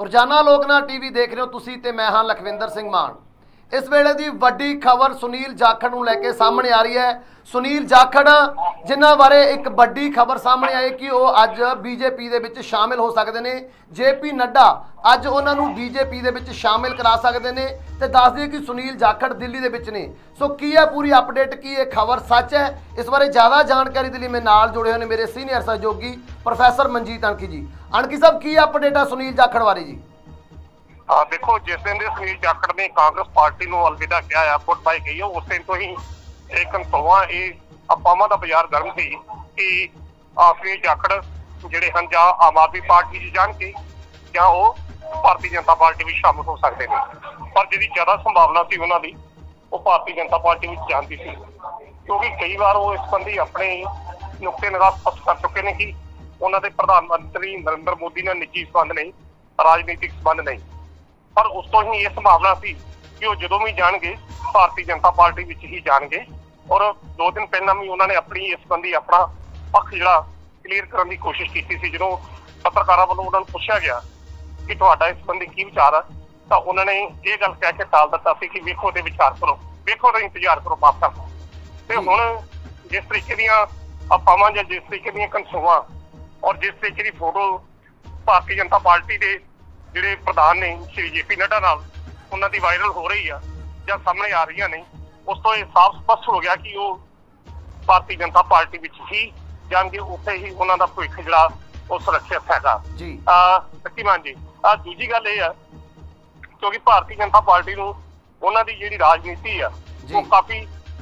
रोजाना लोकनाथ टीवी देख रहे हो तुसी ते मैं हाँ लखविंदर सिंह मान। इस वेले की वड्डी खबर सुनील जाखड़ नूं लैके सामने आ रही है। सुनील जाखड़ जिन्हां बारे एक वड्डी खबर सामने आई कि वह अज बीजेपी दे विच शामिल हो सकते हैं। JP नड्डा अज उन्हां नूं बीजेपी दे विच शामिल करा सकते हैं। तो दस दिए कि सुनील जाखड़ दिल्ली दे विच ने। सो की है पूरी अपडेट, की ये खबर सच है? इस बारे ज़्यादा जानकारी के लिए मैं नाल जुड़े हुए मेरे सीनियर सहयोगी प्रोफैसर मनजीत अणकी जी। अणकी साहब की अपडेट है सुनील जाखड़ बारे जी? देखो, जिस दिन सुनील जाखड़ ने कांग्रेस पार्टी को अलविदा किया है, गुड बाय कही है, उस दिन तो ही एक अफवाहां का बाजार गर्म थी कि सुनील जाखड़ जिहड़े हैं जां आम आदमी पार्टी च जाणगे जां वो भारतीय जनता पार्टी में शामिल हो सकते हैं। पर जिहड़ी ज्यादा संभावना थी उन्होंने वो भारतीय जनता पार्टी में जाण दी सी, क्योंकि कई बार वो इस संबंधी अपने नुक्ते निगाह स्पष्ट कर चुके हैं कि उन्होंने प्रधानमंत्री नरेंद्र मोदी ने निजी संबंध नहीं, राजनीतिक संबंध नहीं। पर उस तो ही ये संभावना थी कि वो जो भी जाएंगे भारतीय जनता पार्टी में ही जाएंगे। और 2 दिन पहला भी उन्होंने अपनी इस संबंधी अपना पक्ष जो क्लीयर करने की कोशिश की थी। जो पत्रकारों वालों उन्होंने पूछा गया कि तुहाडा इस संबंधी की विचार है, तो उन्होंने ये गल कह के टाल दिता कि वेखो दे विचार करो, वेखो दे इंतजार करो माफ कर। तो हुण जिस तरीके दी अफवाहां या जिस तरीके दी कंसूआं और जिस तरीके की फोटो भारतीय जनता पार्टी के ਜਿਹੜੇ प्रधान ने श्री JP नड्डा नाल उन्हां दी वायरल हो रही है ਜਾਂ सामने आ रही ने, उस तो ये साफ स्पष्ट हो गया कि वो भारतीय जनता पार्टी विच ही जाएंगे, उत्थे ही उन्हां दा भविख जिहड़ा वो सुरक्षित हैगा जी। शक्तिमान जी, दूजी गल ये है क्योंकि भारतीय जनता पार्टी नूं उन्हां दी जिहड़ी राजनीति है वो काफी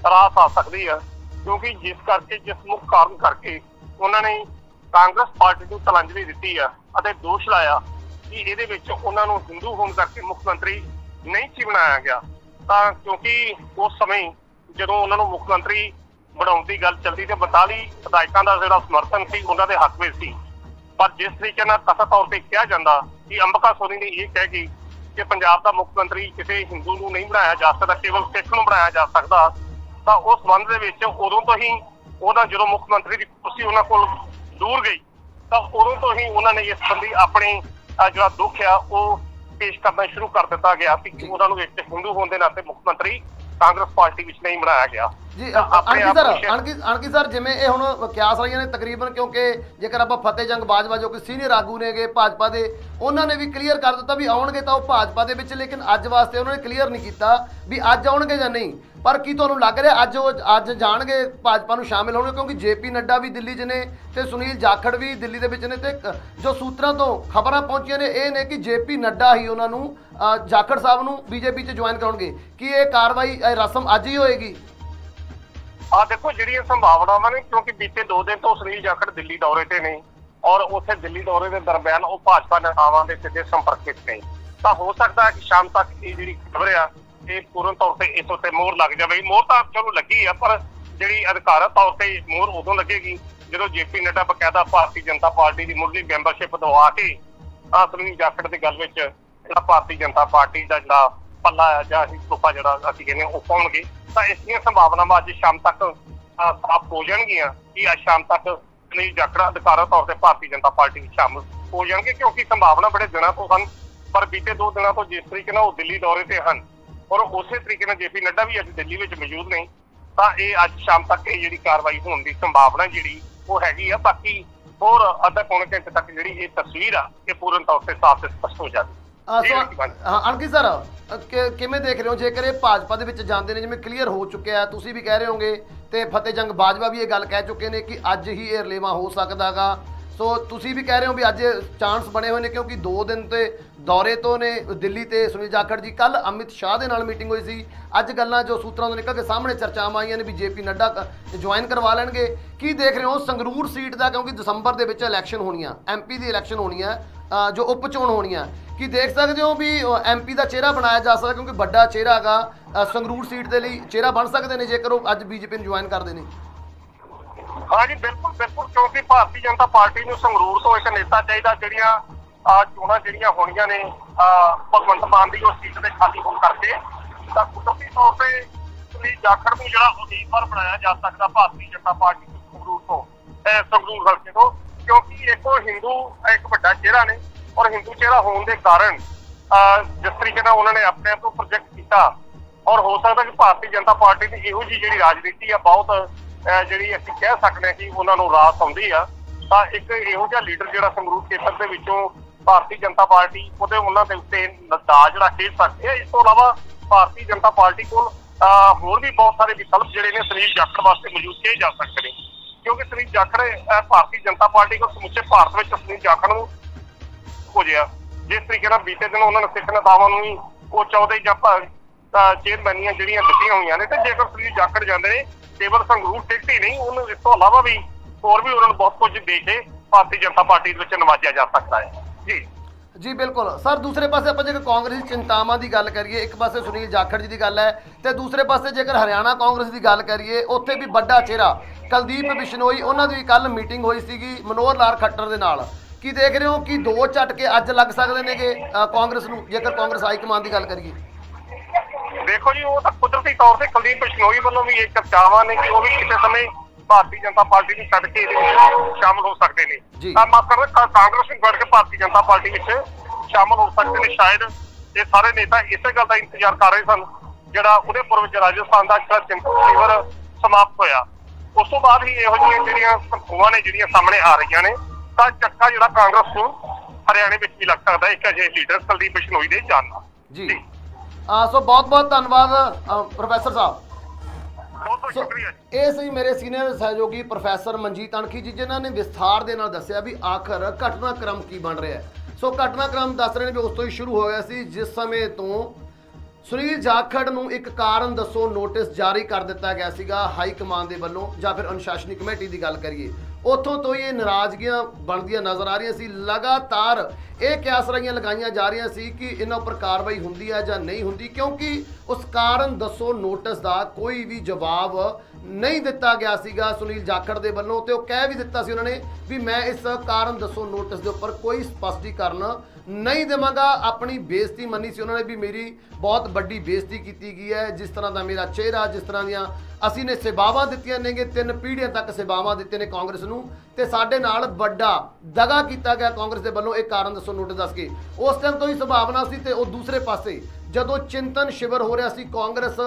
रास आ सकती है, क्योंकि जिस मुख कारण करके उन्होंने कांग्रेस पार्टी नूं तलांजलि दी है और दोष लाया कि ये हिंदू होने करके मुख मंत्री नहीं सी बनाया गया। क्योंकि उस समय जो उन्होंने मुख मंत्री बनाने की गल चलती तो 42 विधायकों का जो समर्थन से उन्होंने हक में सी। पर जिस तरीके कथित तौर पर कहा जाता कि अंबिका सोनी ने यह कह गई कि पंजाब का मुख मंत्री किसी हिंदू को नहीं बनाया जा सकता, केवल सिख को बनाया जा सकता, तो उस संबंध उदों तो ही जो मुख मंत्री की कुर्सी उन्होंने को दूर गई तो उदों तो ही उन्होंने इस संबंधी अपने जो दुख है वो पेश करना शुरू कर दिता गया कि उन्होंने एक हिंदू होने के नाते मुख मंत्री कांग्रेस पार्टी में नहीं बनाया गया जी। अणकी सर जिवें ये हुण क्यास रही ने तकरीबन, क्योंकि जेकर आप फतेह जंग बाजवा जो कि सीनियर आगू ने गए भाजपा के, उन्होंने भी क्लीयर कर दिता भी आउणगे तो भाजपा के विच, लेकिन अज वास्ते उन्होंने क्लीयर नहीं किया भी अज आउणगे जां नहीं। पर की तुहानूं लग रहा अज जाणगे भाजपा नूं शामिल होणगे, क्योंकि JP नड्डा भी दिल्ली च ने ते सुनील जाखड़ भी दिल्ली दे विच ने, ते जो सूत्रां तो खबरां पहुंचियां ने ये ने कि JP नड्डा ही उन्हां नूं जाखड़ साहब नूं बीजेपी च ज्वाइन कराउणगे। कि ये कार्रवाई रस्म अज ही होएगी? देखो जी संभावनावां ने, क्योंकि बीते 2 दिन तो सुनील जाखड़ दिल्ली दौरे से ने और उत्थे दिल्ली दौरे के दरम्यान वो भाजपा नेतावां के सीधे संपर्क में ने। तो हो सकता है कि शाम तक ये जी खबर आ ये पूर्ण तौर पर इस उत्ते मोहर लग जाए। मोहर तो चलो लगी है, पर जी अधिकारत तौर पर मोहर उदों लगेगी जो JP नड्डा बकायदा भारतीय जनता पार्टी की मुढ़ली मैंबरशिप दवा के सुनील जाखड़ की गल में भारतीय जनता पार्टी का जो पल्ला है ਜਾਂ सूफा जो ਅਸੀਂ ਕਹਿੰਦੇ ਉਹ ਪਾਉਣਗੇ। ਤਾਂ ਇਸ ਦੀਆਂ ਸੰਭਾਵਨਾਵਾਂ ਅੱਜ ਸ਼ਾਮ तक साफ हो जाएगियां कि आज शाम तक सुनील जाखड़ अधिकारत तौर पर भारतीय जनता पार्टी में शामिल हो जाएंगे, क्योंकि संभावना बड़े दिनों तो सन। पर बीते 2 दिनों तो जिस तरीके वो दिल्ली दौरे से हैं और उस तरीके JP नड्डा भी अज दिल्ली में मौजूद नहीं, तो ये अज शाम तक ये जी कार्रवाई होने की संभावना जी वो हैगी है। बाकी होर अद्धा पौने घंटे तक जी ये तस्वीर आ ये पूर्ण तौर पर साफ स्पष्ट हो जाती। अणकी सर किवें देख रहे हो जेकर ये भाजपा दे विच जांदे ने, जिवें क्लीयर हो चुके हैं, तुसीं भी कह रहे होंगे तो फतेह जंग बाजवा भी ये गल कह चुके हैं कि अज ही ये रलेवा हो सकता गा। सो तुसीं भी कह रहे हो भी अज चांस बने हुए हैं, क्योंकि 2 दिन के दौरे तो ने दिल्ली ते सुनील जाखड़ जी। कल अमित शाह दे नाल मीटिंग हुई सी, अज गल्लां जो सूत्रां तो निकल के सामने चर्चावां आईयां ने भी JP नड्डा ज्वाइन करवा लैणगे। की देख रहे हो संगरूर सीट का, क्योंकि दसंबर के विच इलैक्शन होनी है, MP की इलैक्शन होनी है, जो उप चोण होनी है, कि देख सकते हो भी MP का चेहरा बनाया जा सकता, क्योंकि बड़ा चेहरा है संगरूर सीट के लिए चेहरा बन सकते हैं जेकर अज BJP में ज्वाइन करते हैं? हाँ जी बिल्कुल बिल्कुल, क्योंकि भारतीय जनता पार्टी को संगरूर तो एक नेता चाहिए जिहड़ियां चोणां जिहड़ियां होणीਆਂ ने भगवंत मान की सीट से खाली होने करके, तो कुदरती तौर पर सुनील जाखड़ को जिहड़ा उम्मीदवार बनाया जा सकता भारतीय जनता पार्टी संगरूर हल्के तो, क्योंकि एक हिंदू एक बड़ा चेहरा ने ਔਰ ਹਿੰਦੂ ਚਿਹਰਾ ਹੋਣ ਦੇ ਕਾਰਨ ਜਿਸ ਤਰੀਕੇ ਨਾਲ ਉਹਨਾਂ ਨੇ ਆਪਣੇ ਆਪ ਨੂੰ ਪ੍ਰੋਜੈਕਟ ਕੀਤਾ, ਔਰ ਹੋ ਸਕਦਾ ਕਿ ਭਾਰਤੀ ਜਨਤਾ ਪਾਰਟੀ ਦੀ ਇਹੋ ਜਿਹੀ ਜਿਹੜੀ ਰਾਜਨੀਤੀ ਆ ਬਹੁਤ ਜਿਹੜੀ ਅਸੀਂ ਕਹਿ ਸਕਦੇ ਹਾਂ ਕਿ ਉਹਨਾਂ ਨੂੰ ਰਾਸ ਆਉਂਦੀ ਆ, ਤਾਂ ਇੱਕ ਇਹੋ ਜਿਹਾ ਲੀਡਰ ਜਿਹੜਾ ਸੰਗਰੂਰ ਖੇਤਰ ਦੇ ਵਿੱਚੋਂ ਭਾਰਤੀ ਜਨਤਾ ਪਾਰਟੀ ਉਹਨਾਂ ਦੇ ਉੱਤੇ ਦਾਅ ਜਿਹੜਾ ਖੇਡ ਸਕਦੀ ਹੈ। ਇਸ ਤੋਂ ਇਲਾਵਾ ਭਾਰਤੀ ਜਨਤਾ ਪਾਰਟੀ ਕੋਲ ਹੋਰ ਵੀ ਬਹੁਤ ਸਾਰੇ ਵਿਕਲਪ ਜਿਹੜੇ ਨੇ ਸੁਨੀਲ ਜਾਖੜ ਵਾਸਤੇ ਮੌਜੂਦ ਕੀਤੇ ਜਾ ਸਕਦੇ ਨੇ, ਕਿਉਂਕਿ ਸੁਨੀਲ ਜਾਖੜ ਭਾਰਤੀ ਜਨਤਾ ਪਾਰਟੀ ਕੋਲ ਸਮੁੱਚੇ ਭਾਰਤ ਵਿੱਚ ਸੁਨੀਲ ਜਾਖੜ ਨੂੰ ਹੋ ਜਿਆ ਜਿਸ ਤਰੀਕੇ ਨਾਲ ਬੀਤੇ ਦਿਨ ਉਹਨਾਂ ਨੇ ਸਿੱਖ ਨੇਤਾਵਾਂ ਨੂੰ ਵੀ ਉਹ 14 ਜਾਂ ਚੇਅਰਮੈਨੀਆਂ ਜਿਹੜੀਆਂ ਦਿੱਤੀਆਂ ਹੋਈਆਂ ਨੇ, ਤੇ ਜੇਕਰ ਸੁਨੀਲ ਜਾਖੜ ਜਾਂਦੇ ਨੇ ਕੇਵਲ ਸੰਗਰੂਰ ਟਿਕਟ ਹੀ ਨਹੀਂ, ਉਹਨੂੰ ਇਸ ਤੋਂ ਇਲਾਵਾ ਵੀ ਹੋਰ ਵੀ ਉਹਨਾਂ ਨੂੰ ਬਹੁਤ ਕੁਝ ਦੇ ਕੇ ਭਾਰਤੀ ਜਨਤਾ ਪਾਰਟੀ ਦੇ ਵਿੱਚ ਨਵਾਜਿਆ ਜਾ ਸਕਦਾ ਹੈ। ਜੀ ਜੀ ਬਿਲकुल सर। दूसरे पासे ਆਪਾਂ ਜੇਕਰ ਕਾਂਗਰਸੀ ਚਿੰਤਾਵਾਂ ਦੀ ਗੱਲ ਕਰੀਏ, ਇੱਕ ਪਾਸੇ ਸੁਨੀਲ ਜਾਖੜ ਜੀ ਦੀ ਗੱਲ ਹੈ ਤੇ ਦੂਸਰੇ ਪਾਸੇ ਜੇਕਰ ਹਰਿਆਣਾ ਕਾਂਗਰਸ ਦੀ ਗੱਲ ਕਰੀਏ, ਉੱਥੇ ਵੀ ਵੱਡਾ ਚਿਹਰਾ ਕੁਲਦੀਪ ਬਿਸ਼ਨੋਈ, ਉਹਨਾਂ ਦੀ ਕੱਲ ਮੀਟਿੰਗ ਹੋਈ ਸੀਗੀ ਮਨੋਹਰ ਲਾਲ ਖੱਟਰ ਦੇ ਨਾਲ। ਕੀ ਦੇਖ ਰਹੇ ਹੋ ਕਿ ਦੋ ਝਟਕੇ ਅੱਜ ਲੱਗ ਸਕਦੇ ਨੇਗੇ ਕਾਂਗਰਸ ਨੂੰ, ਜੇਕਰ ਕਾਂਗਰਸ ਹਾਈ ਕਮਾਨ ਦੀ ਗੱਲ ਕਰੀਏ? ਦੇਖੋ ਜੀ, ਉਹ ਤਾਂ ਕੁਦਰਤੀ ਤੌਰ ਤੇ ਕੁਲਦੀਪ ਬਿਸ਼ਨੋਈ ਵੱਲੋਂ ਵੀ ਇਹ ਚਰਚਾਵਾਂ ਨੇ ਕਿ ਉਹ ਵੀ ਕਿਸੇ ਸਮੇਂ ਭਾਰਤੀ ਜਨਤਾ ਪਾਰਟੀ ਨੂੰ ਛੱਡ ਕੇ ਇਹਦੇ ਵਿੱਚ ਸ਼ਾਮਲ ਹੋ ਸਕਦੇ ਨੇ, ਤਾਂ ਮਾਫ ਕਰਨਾ ਕਾਂਗਰਸ ਨੂੰ ਛੱਡ ਕੇ ਭਾਰਤੀ ਜਨਤਾ ਪਾਰਟੀ ਵਿੱਚ ਸ਼ਾਮਲ ਹੋ ਸਕਦੇ ਨੇ। ਸ਼ਾਇਦ ਇਹ ਸਾਰੇ ਨੇਤਾ ਇਸੇ ਗੱਲ ਦਾ ਇੰਤਜ਼ਾਰ ਕਰ ਰਹੇ ਸਨ ਜਿਹੜਾ ਉਦੈਪੁਰ ਵਿੱਚ ਰਾਜਸਥਾਨ ਦਾ ਜਿਹੜਾ ਚਿੰਤਨ ਸ਼ਿਵਰ ਸਮਾਪਤ ਹੋਇਆ, ਉਸ ਤੋਂ ਬਾਅਦ ਹੀ ਇਹੋ ਜਿਹੀਆਂ ਜਿਹੜੀਆਂ ਸੰਖੂਆਂ ਨੇ ਜਿਹੜੀਆਂ ਸਾਹਮਣੇ ਆ ਰਹੀਆਂ ਨੇ, ਤਾਂ ਚੱਕਾ ਜਿਹੜਾ ਕਾਂਗਰਸ ਨੂੰ ਹਰਿਆਣੇ ਵਿੱਚ ਵੀ ਲੱਗ ਸਕਦਾ ਇੱਕ ਅਜਿਹੇ ਲੀਡਰ ਕੁਲਦੀਪ ਬਿਸ਼ਨੋਈ ਦੇ ਜਾਣ ਨਾਲ। ਜੀ ਸੋ ਬਹੁਤ ਬਹੁਤ ਧੰਨਵਾਦ ਪ੍ਰੋਫੈਸਰ ਸਾਹਿਬ। ਬਹੁਤ ਬਹੁਤ ਸ਼ੁਕਰੀਆ। ਇਹ ਸਹੀ ਮੇਰੇ ਸੀਨੀਅਰ ਸਹਿਯੋਗੀ ਪ੍ਰੋਫੈਸਰ ਮਨਜੀਤ ਅਣਖੀ ਜੀ, ਜਿਨ੍ਹਾਂ ਨੇ ਵਿਸਥਾਰ ਦੇ ਨਾਲ ਦੱਸਿਆ ਵੀ ਆਖਰ ਘਟਨਾਕ੍ਰਮ ਕੀ ਬਣ ਰਿਹਾ ਹੈ। ਸੋ ਘਟਨਾਕ੍ਰਮ ਦੱਸ ਰਹੇ ਨੇ ਵੀ ਉਸ ਤੋਂ ਹੀ ਸ਼ੁਰੂ ਹੋਇਆ ਸੀ ਜਿਸ ਸਮੇਂ ਤੋਂ ਸੁਨੀਲ ਜਾਖੜ ਨੂੰ ਇੱਕ ਕਾਰਨ ਦੱਸੋ ਨੋਟਿਸ ਜਾਰੀ ਕਰ ਦਿੱਤਾ ਗਿਆ ਸੀਗਾ ਹਾਈ ਕਮਾਨ ਦੇ ਵੱਲੋਂ, ਜਾਂ ਫਿਰ ਅਨੁਸ਼ਾਸਨੀ ਕਮੇਟੀ ਦੀ ਗੱਲ ਕਰੀਏ, ਉੱਥੋਂ ਤੋਂ ਹੀ ਇਹ ਨਾਰਾਜ਼ਗੀਆਂ ਬਣਦੀਆਂ ਨਜ਼ਰ ਆ ਰਹੀਆਂ ਸੀ। ਲਗਾਤਾਰ ਇਹ ਕਿਆਸਰਾਈਆਂ ਲਗਾਈਆਂ ਜਾ ਰਹੀਆਂ ਸੀ ਕਿ ਇਹਨਾਂ ਉੱਪਰ ਕਾਰਵਾਈ ਹੁੰਦੀ ਹੈ ਜਾਂ ਨਹੀਂ ਹੁੰਦੀ, ਕਿਉਂਕਿ ਉਸ ਕਾਰਨ ਦੱਸੋ ਨੋਟਿਸ ਦਾ ਕੋਈ ਵੀ ਜਵਾਬ ਨਹੀਂ ਦਿੱਤਾ ਗਿਆ ਸੀਗਾ ਸੁਨੀਲ ਜਾਖੜ ਦੇ ਵੱਲੋਂ। ਤੇ ਉਹ ਕਹਿ ਵੀ ਦਿੱਤਾ ਸੀ ਉਹਨਾਂ ਨੇ ਵੀ ਮੈਂ ਇਸ ਕਾਰਨ ਦੱਸੋ ਨੋਟਿਸ ਦੇ ਉੱਪਰ ਕੋਈ ਸਪਸ਼ਟੀਕਰਨ ਨਹੀਂ ਦੇਵਾਂਗਾ। ਆਪਣੀ ਬੇਇੱਜ਼ਤੀ ਮੰਨੀ ਸੀ ਉਹਨਾਂ ਨੇ ਵੀ ਮੇਰੀ ਬਹੁਤ ਵੱਡੀ ਬੇਇੱਜ਼ਤੀ ਕੀਤੀ ਗਈ ਹੈ, ਜਿਸ ਤਰ੍ਹਾਂ ਦਾ ਮੇਰਾ ਚਿਹਰਾ, ਜਿਸ ਤਰ੍ਹਾਂ ਦੀਆਂ ਅਸੀਂ ਨੇ ਸੇਵਾਵਾਂ ਦਿੱਤੀਆਂ ਨੇਗੇ, 3 ਪੀੜ੍ਹੀਆਂ ਤੱਕ ਸੇਵਾਵਾਂ ਦਿੱਤੇ ਨੇ ਕਾਂਗਰਸ ਨੂੰ, ਤੇ ਸਾਡੇ ਨਾਲ ਵੱਡਾ ਦਗਾ ਕੀਤਾ ਗਿਆ ਕਾਂਗਰਸ ਦੇ ਵੱਲੋਂ ਇਹ ਕਾਰਨ ਦੱਸੋ ਨੋਟਿਸ ਦੱਸ ਕੇ। ਉਸ ਟਾਈਮ ਤੋਂ ਹੀ ਸੰਭਾਵਨਾ ਸੀ। ਤੇ ਉਹ ਦੂਸਰੇ ਪਾਸੇ ਜਦੋਂ ਚਿੰਤਨ ਸ਼ਿਵਰ ਹੋ ਰਿਹਾ ਸੀ, ਕਾਂਗਰਸ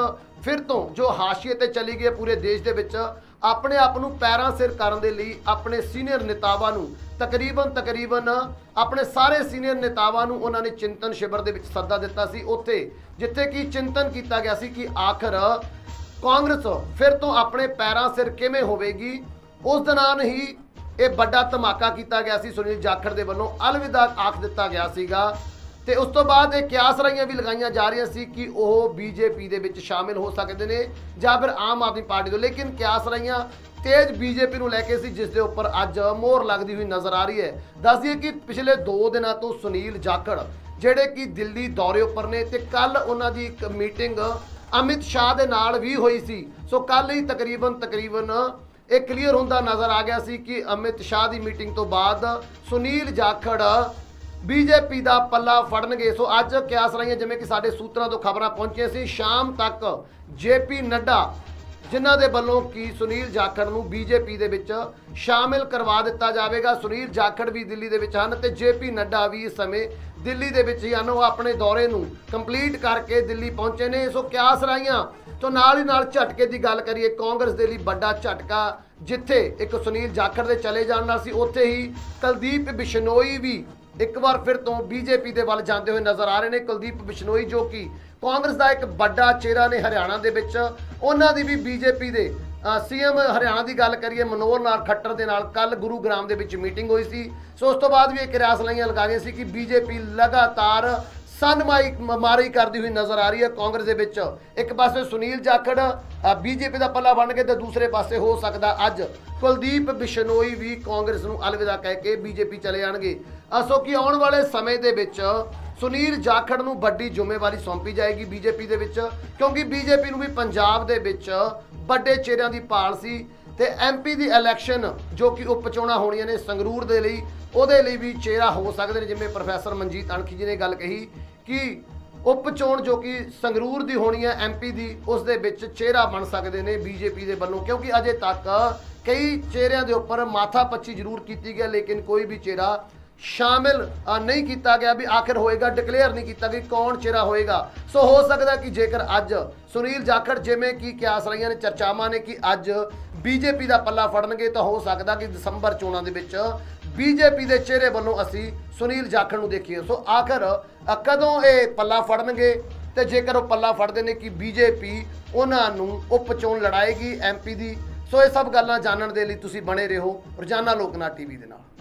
ਫਿਰ ਤੋਂ ਜੋ ਹਾਸ਼ੀਏ ਤੇ ਚਲੀ ਗਈ ਪੂਰੇ ਦੇਸ਼ ਦੇ ਵਿੱਚ, ਆਪਣੇ ਆਪ ਨੂੰ ਪੈਰਾਂ ਸਿਰ ਕਰਨ ਦੇ ਲਈ ਆਪਣੇ ਸੀਨੀਅਰ ਨੇਤਾਵਾਂ ਨੂੰ ਤਕਰੀਬਨ ਆਪਣੇ ਸਾਰੇ ਸੀਨੀਅਰ ਨੇਤਾਵਾਂ ਨੂੰ ਉਹਨਾਂ ਨੇ ਚਿੰਤਨ ਸ਼ਿਵਰ ਦੇ ਵਿੱਚ ਸੱਦਾ ਦਿੱਤਾ ਸੀ, ਉੱਥੇ ਜਿੱਥੇ ਕਿ ਚਿੰਤਨ ਕੀਤਾ ਗਿਆ ਸੀ ਕਿ ਆਖਰ ਕਾਂਗਰਸ ਫਿਰ ਤੋਂ ਆਪਣੇ ਪੈਰਾਂ ਸਿਰ ਕਿਵੇਂ ਹੋਵੇਗੀ। ਉਸ ਦੌਰਾਨ ਹੀ ਇਹ ਵੱਡਾ ਧਮਾਕਾ ਕੀਤਾ ਗਿਆ ਸੀ, ਸੁਨੀਲ ਜਾਖੜ ਦੇ ਵੱਲੋਂ ਅਲਵਿਦਾ ਆਖ ਦਿੱਤਾ ਗਿਆ ਸੀਗਾ। ਤੇ ਉਸ ਤੋਂ ਬਾਅਦ ਇਹ ਕਿਆਸਰਾਈਆਂ ਵੀ ਲਗਾਈਆਂ ਜਾ ਰਹੀਆਂ ਸੀ ਕਿ ਉਹ ਬੀਜੇਪੀ ਦੇ ਵਿੱਚ ਸ਼ਾਮਿਲ ਹੋ ਸਕਦੇ ਨੇ ਜਾਂ ਫਿਰ ਆਮ ਆਦਮੀ ਪਾਰਟੀ ਤੋਂ, ਲੇਕਿਨ ਕਿਆਸਰਾਈਆਂ ਤੇਜ਼ ਬੀਜੇਪੀ ਨੂੰ ਲੈ ਕੇ ਸੀ, ਜਿਸ ਦੇ ਉੱਪਰ ਅੱਜ ਮੋਹਰ ਲੱਗਦੀ ਹੋਈ ਨਜ਼ਰ ਆ ਰਹੀ ਹੈ। ਦੱਸ ਦਈਏ ਕਿ ਪਿਛਲੇ 2 ਦਿਨਾਂ ਤੋਂ ਸੁਨੀਲ ਜਾਖੜ ਜਿਹੜੇ ਕਿ ਦਿੱਲੀ ਦੌਰੇ ਉੱਪਰ ਨੇ, ਤੇ ਕੱਲ ਉਹਨਾਂ ਦੀ ਇੱਕ ਮੀਟਿੰਗ ਅਮਿਤ ਸ਼ਾਹ ਦੇ ਨਾਲ ਵੀ ਹੋਈ ਸੀ। ਸੋ ਕੱਲ ਹੀ ਤਕਰੀਬਨ ਇਹ ਕਲੀਅਰ ਹੁੰਦਾ ਨਜ਼ਰ ਆ ਗਿਆ ਸੀ ਕਿ ਅਮਿਤ ਸ਼ਾਹ ਦੀ ਮੀਟਿੰਗ ਤੋਂ ਬਾਅਦ ਸੁਨੀਲ ਜਾਖੜ ਬੀਜੇਪੀ ਦਾ ਪੱਲਾ ਫੜਨਗੇ। ਸੋ ਅੱਜ ਕਿਆਸ ਰਹੀਆਂ ਜਿਵੇਂ ਕਿ ਸਾਡੇ ਸੂਤਰਾਂ ਤੋਂ ਖਬਰਾਂ ਪਹੁੰਚੀਆਂ ਸੀ, ਸ਼ਾਮ ਤੱਕ ਜੇਪੀ ਨੱਡਾ ਜਿਨ੍ਹਾਂ ਦੇ ਵੱਲੋਂ ਕਿ ਸੁਨੀਲ ਜਾਖੜ ਨੂੰ ਬੀਜੇਪੀ ਦੇ ਵਿੱਚ ਸ਼ਾਮਿਲ ਕਰਵਾ ਦਿੱਤਾ ਜਾਵੇਗਾ। ਸੁਨੀਲ ਜਾਖੜ ਵੀ ਦਿੱਲੀ ਦੇ ਵਿੱਚ ਹਨ ਤੇ ਜੇਪੀ ਨੱਡਾ ਵੀ ਇਸ ਸਮੇਂ ਦਿੱਲੀ ਦੇ ਵਿੱਚ ਹੀ ਹਨ। ਉਹ ਆਪਣੇ ਦੌਰੇ ਨੂੰ ਕੰਪਲੀਟ ਕਰਕੇ ਦਿੱਲੀ ਪਹੁੰਚੇ ਨੇ। ਸੋ ਕਿਆਸ ਰਾਈਆਂ ਤੋਂ ਨਾਲ ਹੀ ਨਾਲ ਝਟਕੇ ਦੀ ਗੱਲ ਕਰੀਏ, ਕਾਂਗਰਸ ਦੇ ਲਈ ਵੱਡਾ ਝਟਕਾ, ਜਿੱਥੇ ਇੱਕ ਸੁਨੀਲ ਜਾਖੜ ਦੇ ਚਲੇ ਜਾਣ ਨਾਲ ਸੀ, ਉੱਥੇ ਹੀ ਕੁਲਦੀਪ ਬਿਸ਼ਨੋਈ ਵੀ ਇੱਕ ਵਾਰ ਫਿਰ ਤੋਂ ਬੀਜੇਪੀ ਦੇ ਵੱਲ ਜਾਂਦੇ ਹੋਏ ਨਜ਼ਰ ਆ ਰਹੇ ਨੇ। ਕੁਲਦੀਪ ਬਿਸ਼ਨੋਈ ਜੋ ਕਿ ਕਾਂਗਰਸ ਦਾ ਇੱਕ ਵੱਡਾ ਚਿਹਰਾ ਨੇ ਹਰਿਆਣਾ ਦੇ ਵਿੱਚ, ਉਹਨਾਂ ਦੀ ਵੀ ਬੀਜੇਪੀ ਦੇ ਸੀਐਮ ਹਰਿਆਣਾ ਦੀ ਗੱਲ ਕਰੀਏ ਮਨੋਹਰ ਲਾਲ ਖੱਟਰ ਦੇ ਨਾਲ ਕੱਲ ਗੁਰੂਗ੍ਰਾਮ ਦੇ ਵਿੱਚ ਮੀਟਿੰਗ ਹੋਈ ਸੀ। ਸੋ ਉਸ ਤੋਂ ਬਾਅਦ ਵੀ ਇਹ ਕਿਰਿਆਸ ਲਾਈਆਂ ਲਗਾ ਗਏ ਸੀ ਕਿ ਬੀਜੇਪੀ ਲਗਾਤਾਰ ਮਾਰੀ ਕਰਦੀ ਹੋਈ ਨਜ਼ਰ ਆ ਰਹੀ ਹੈ ਕਾਂਗਰਸ ਦੇ ਵਿੱਚ। ਇੱਕ ਪਾਸੇ ਸੁਨੀਲ ਜਾਖੜ ਬੀਜੇਪੀ ਦਾ ਪੱਲਾ ਬਣ ਕੇ ਤੇ ਦੂਸਰੇ ਪਾਸੇ ਹੋ ਸਕਦਾ ਅੱਜ ਕੁਲਦੀਪ ਬਿਸ਼ਨੋਈ ਵੀ ਕਾਂਗਰਸ ਨੂੰ ਅਲਵਿਦਾ ਕਹਿ ਕੇ ਬੀਜੇਪੀ ਚਲੇ ਜਾਣਗੇ। ਸੋ ਕਿ ਆਉਣ ਵਾਲੇ ਸਮੇਂ ਦੇ ਵਿੱਚ ਸੁਨੀਲ ਜਾਖੜ ਨੂੰ ਵੱਡੀ ਜ਼ਿੰਮੇਵਾਰੀ ਸੌਂਪੀ ਜਾਏਗੀ ਬੀਜੇਪੀ ਦੇ ਵਿੱਚ, ਕਿਉਂਕਿ ਬੀਜੇਪੀ ਨੂੰ ਵੀ ਪੰਜਾਬ ਦੇ ਵਿੱਚ ਵੱਡੇ ਚਿਹਰਿਆਂ ਦੀ ਭਾਲ ਸੀ ਤੇ ਐਮਪੀ ਦੀ ਇਲੈਕਸ਼ਨ ਜੋ ਕਿ ਉਪ ਚੋਣਾਂ ਹੋਣੀਆਂ ਨੇ ਸੰਗਰੂਰ ਦੇ ਲਈ, ਉਹਦੇ ਲਈ ਵੀ ਚਿਹਰਾ ਹੋ ਸਕਦੇ ਨੇ। ਜਿਵੇਂ ਪ੍ਰੋਫੈਸਰ ਮਨਜੀਤ ਅਣਖੀ ਜੀ ਨੇ ਗੱਲ ਕਹੀ ਕਿ ਉਪ ਚੋਣ ਜੋ ਕਿ ਸੰਗਰੂਰ ਦੀ ਹੋਣੀ ਹੈ ਐਮਪੀ ਦੀ, ਉਸ ਦੇ ਵਿੱਚ ਚਿਹਰਾ ਬਣ ਸਕਦੇ ਨੇ ਬੀਜੇਪੀ ਦੇ ਵੱਲੋਂ, ਕਿਉਂਕਿ ਅਜੇ ਤੱਕ ਕਈ ਚਿਹਰਿਆਂ ਦੇ ਉੱਪਰ ਮਾਥਾ ਪੱਚੀ ਜ਼ਰੂਰ ਕੀਤੀ ਗਈ, ਲੇਕਿਨ ਕੋਈ ਵੀ ਚਿਹਰਾ शामिल नहीं किया गया भी आखिर होएगा, डिकलेयर नहीं किया कि कौन चेहरा होएगा। सो हो सकता कि जेकर अज सुनील जाखड़ जिमें कि क्यास रही ने चर्चावां ने कि अज बीजेपी का पल्ला फड़नगे, तो हो सकता कि दसंबर चोणां दे विच बीजेपी के चेहरे वालों असी सुनील जाखड़ नूं देखीए। सो आखिर कदों ये पल्ला फड़नगे, तो जेकर वो पल्ला फड़ते हैं कि बीजेपी उन्होंने उप चोण लड़ाएगी MP की। सो ये सब गल्लां जानने के लिए तुसीं बने रहो रोजाना लोकनाथ TV दे नाल।